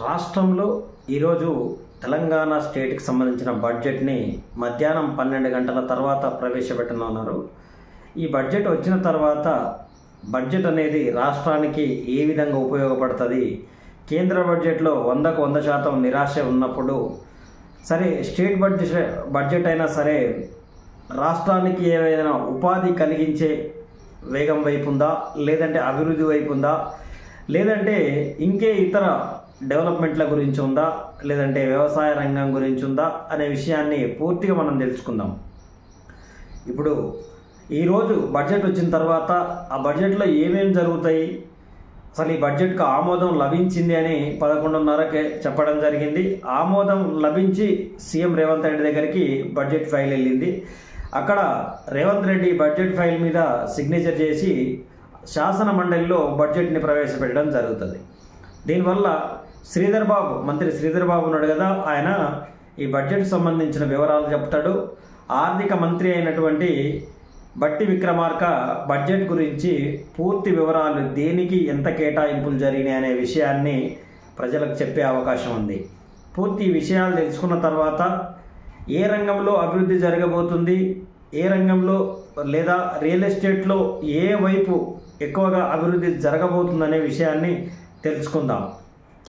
రాష్ట్రంలో ఈరోజు తెలంగాణ స్టేట్కి సంబంధించిన బడ్జెట్ని మధ్యాహ్నం 12 గంటల తర్వాత ప్రవేశపెట్టనున్నారు. ఈ బడ్జెట్ వచ్చిన తర్వాత బడ్జెట్ అనేది రాష్ట్రానికి ఏ విధంగా ఉపయోగపడుతుంది, కేంద్ర బడ్జెట్లో 100కు 100% నిరాశ ఉన్నప్పుడు సరే స్టేట్ బడ్జెట్ అయినా సరే రాష్ట్రానికి ఏదైనా ఉపాధి కలిగించే వేగం వైపు ఉందా, లేదంటే అభివృద్ధి వైపు ఉందా, లేదంటే ఇంకే ఇతర డెవలప్మెంట్ల గురించి ఉందా, లేదంటే వ్యవసాయ రంగం గురించి ఉందా అనే విషయాన్ని పూర్తిగా మనం తెలుసుకుందాం. ఇప్పుడు ఈరోజు బడ్జెట్ వచ్చిన తర్వాత ఆ బడ్జెట్లో ఏమేమి జరుగుతాయి, అసలు ఈ బడ్జెట్కు ఆమోదం లభించింది అని 11:30కే చెప్పడం జరిగింది. ఆమోదం లభించి సీఎం రేవంత్ రెడ్డి దగ్గరికి బడ్జెట్ ఫైల్ వెళ్ళింది. అక్కడ రేవంత్ రెడ్డి బడ్జెట్ ఫైల్ మీద సిగ్నేచర్ చేసి శాసన మండలిలో బడ్జెట్ని ప్రవేశపెట్టడం జరుగుతుంది. దీనివల్ల మంత్రి శ్రీధర్ బాబు ఉన్నాడు కదా, ఆయన ఈ బడ్జెట్ సంబంధించిన వివరాలు చెప్తాడు. ఆర్థిక మంత్రి అయినటువంటి బట్టి విక్రమార్క బడ్జెట్ గురించి పూర్తి వివరాలు, దేనికి ఎంత కేటాయింపులు జరిగినాయి అనే విషయాన్ని ప్రజలకు చెప్పే అవకాశం ఉంది. పూర్తి విషయాలు తెలుసుకున్న తర్వాత ఏ రంగంలో అభివృద్ధి జరగబోతుంది, ఏ రంగంలో లేదా రియల్ ఎస్టేట్లో ఏ వైపు ఎక్కువగా అభివృద్ధి జరగబోతుందనే విషయాన్ని తెలుసుకుందాం.